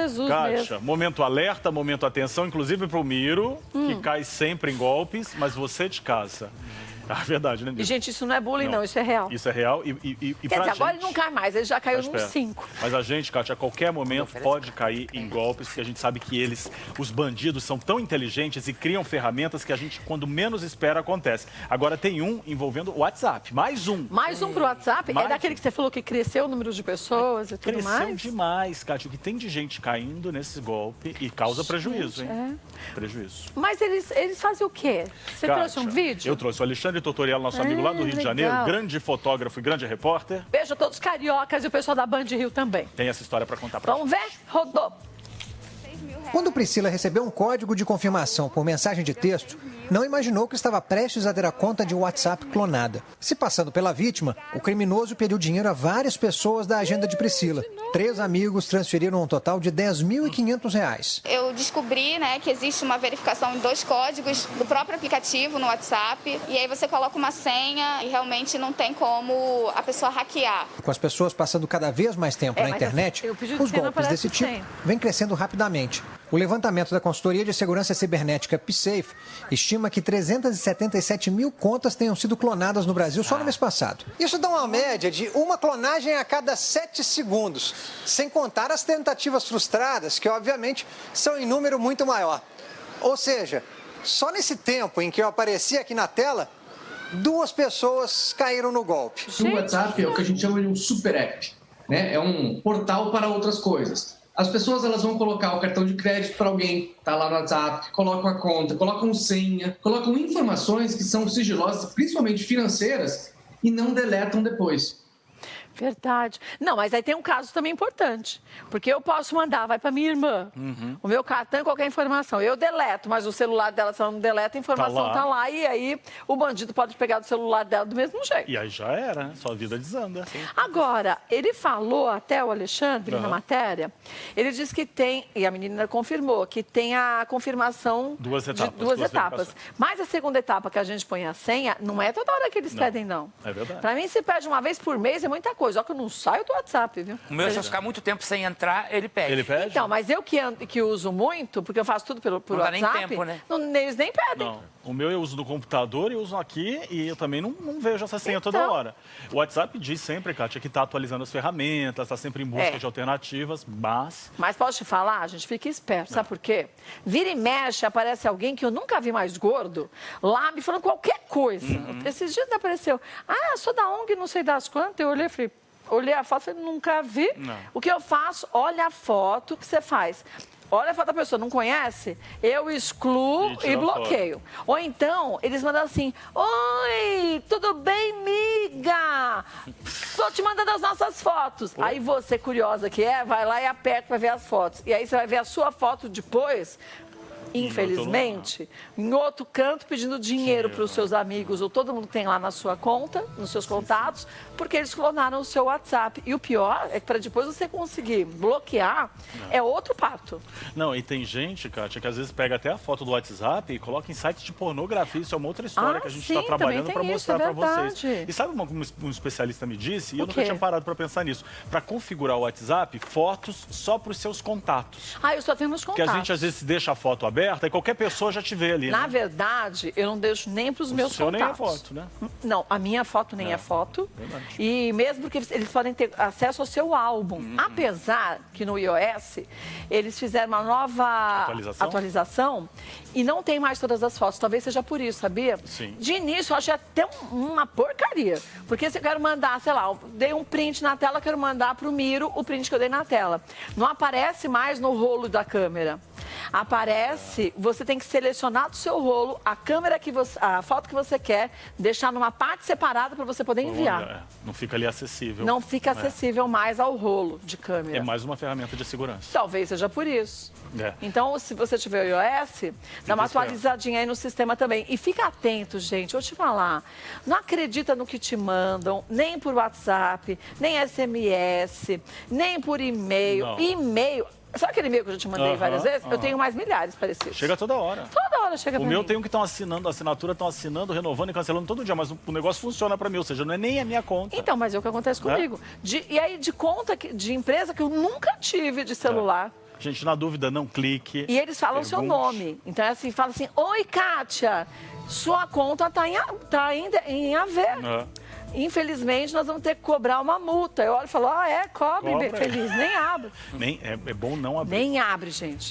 Jesus Kátia, mesmo. momento alerta, momento atenção, inclusive para o Miro, que cai sempre em golpes, mas você de casa. Ah, verdade, né, Miro? E, gente, isso não é bullying, não, isso é real. Isso é real e Quer pra dizer, agora gente... ele não cai mais, ele já caiu Tá nos esperto. 5. Mas a gente, Kátia, a qualquer momento pode cair em golpes, porque a gente sabe que os bandidos, são tão inteligentes e criam ferramentas que a gente, quando menos espera, acontece. Agora tem um envolvendo o WhatsApp, mais um. Mais um pro WhatsApp? Mais É daquele que você falou que cresceu o número de pessoas e tudo Cresceu mais? demais, Kátia. O que tem de gente caindo nesse golpe e causa prejuízo, hein? Prejuízo. Mas eles fazem o quê? Você trouxe um vídeo? Eu trouxe o Alexandre Tutorial, nosso amigo lá do Rio de Janeiro, grande fotógrafo e grande repórter. Beijo a todos os cariocas e o pessoal da Band Rio também. Tem essa história para contar pra Vamos ver? Rodou. Quando Priscila recebeu um código de confirmação por mensagem de texto, não imaginou que estava prestes a ter a conta de WhatsApp clonada. Se passando pela vítima, o criminoso pediu dinheiro a várias pessoas da agenda de Priscila. 3 amigos transferiram um total de R$ 10.500. Eu descobri, que existe uma verificação em 2 códigos do próprio aplicativo no WhatsApp. E aí você coloca uma senha e realmente não tem como a pessoa hackear. Com as pessoas passando cada vez mais tempo na internet, os golpes desse tipo vêm crescendo rapidamente. O levantamento da consultoria de segurança cibernética PSafe estima que 377 mil contas tenham sido clonadas no Brasil só no mês passado. Isso dá uma média de uma clonagem a cada 7 segundos, sem contar as tentativas frustradas, que obviamente são em número muito maior. Ou seja, só nesse tempo em que eu apareci aqui na tela, 2 pessoas caíram no golpe. O WhatsApp é o que a gente chama de um super app, É um portal para outras coisas. As pessoas elas vão colocar o cartão de crédito para alguém, tá lá no WhatsApp, colocam a conta, colocam senha, colocam informações que são sigilosas, principalmente financeiras, e não deletam depois. Verdade. Não, mas aí tem um caso também importante. Porque eu posso mandar, vai para minha irmã. O meu cartão, qualquer informação. Eu deleto, mas o celular dela, se ela não deleta, a informação tá lá. E aí o bandido pode pegar do celular dela do mesmo jeito. E aí já era, né? Sua vida desanda. Agora, ele falou até o Alexandre, na matéria, ele disse que tem, e a menina confirmou, que tem a confirmação Duas de etapas, duas duas etapas. Mas a segunda etapa que a gente põe a senha, não é toda hora que eles pedem, não. É verdade. Para mim, se pede uma vez por mês, é muita coisa. Só que eu não saio do WhatsApp, viu? O meu, se eu ficar muito tempo sem entrar, ele pede. Ele pede? Então, mas eu que uso muito, porque eu faço tudo por Não dá WhatsApp, nem tempo, né? Eles nem pedem. Não. O meu eu uso no computador e uso aqui e eu também não vejo essa senha toda Então. hora. O WhatsApp diz sempre, Kátia, que está atualizando as ferramentas, está sempre em busca de alternativas, mas... Mas posso te falar, a gente fica esperto, sabe por quê? Vira e mexe, aparece alguém que eu nunca vi mais gordo, lá me falando qualquer coisa. Esses dias apareceu, sou da ONG, não sei das quantas, eu olhei e falei... Olhei a foto e falei, nunca vi. Não. O que eu faço? Olha a foto, o que você faz? Olha a foto da pessoa, não conhece? Eu excluo e bloqueio. Ou então, eles mandam assim, oi, tudo bem, miga? Tô te mandando as nossas fotos. Aí você, curiosa que vai lá e aperta para ver as fotos. E aí você vai ver a sua foto depois... Infelizmente, em outro canto, pedindo dinheiro para os seus amigos ou todo mundo que tem lá na sua conta, nos seus contatos, porque eles clonaram o seu WhatsApp. E o pior é que para depois você conseguir bloquear, é outro pato. Não, e tem gente, Kátia, que às vezes pega até a foto do WhatsApp e coloca em sites de pornografia. Isso é uma outra história que a gente está trabalhando para mostrar para vocês. E sabe como um especialista me disse? E eu nunca tinha parado para pensar nisso. Para configurar o WhatsApp, fotos só para os seus contatos. Eu só tenho meus contatos. Porque a gente às vezes deixa a foto aberta e qualquer pessoa já te vê ali, Na verdade, eu não deixo nem para os meus contatos. Nem é foto, né? Não, a minha foto nem é foto. Verdade. E mesmo porque eles podem ter acesso ao seu álbum. Apesar que no iOS, eles fizeram uma nova atualização e não tem mais todas as fotos. Talvez seja por isso, sabia? Sim. De início, eu achei até uma porcaria. Porque se eu quero mandar, sei lá, eu dei um print na tela, quero mandar para o Miro o print que eu dei na tela. Não aparece mais no rolo da câmera. Aparece, você tem que selecionar do seu rolo a foto que você quer, deixar numa parte separada para você poder enviar. Não fica ali acessível. Não fica acessível mais ao rolo de câmera. É mais uma ferramenta de segurança. Talvez seja por isso. Então, se você tiver o iOS, dá uma atualizadinha aí no sistema também. E fica atento, gente, eu vou te falar. Não acredita no que te mandam, nem por WhatsApp, nem SMS, nem por e-mail. E-mail... Sabe aquele e-mail que eu já te mandei várias vezes? Eu tenho mais milhares parecidos. Chega toda hora. Toda hora chega pra mim. O meu tem um que estão assinando, a assinatura estão assinando, renovando e cancelando todo dia, mas o negócio funciona para mim, ou seja, não é nem a minha conta. Então, mas é o que acontece comigo. E aí, de conta de empresa que eu nunca tive de celular. Gente, na dúvida, não clique. E eles falam o seu nome. Então é assim, fala assim, oi, Kátia, sua conta tá em haver. Infelizmente, nós vamos ter que cobrar uma multa. Eu olho e falo, cobre, feliz, nem abre. É bom não abrir. Nem abre, gente.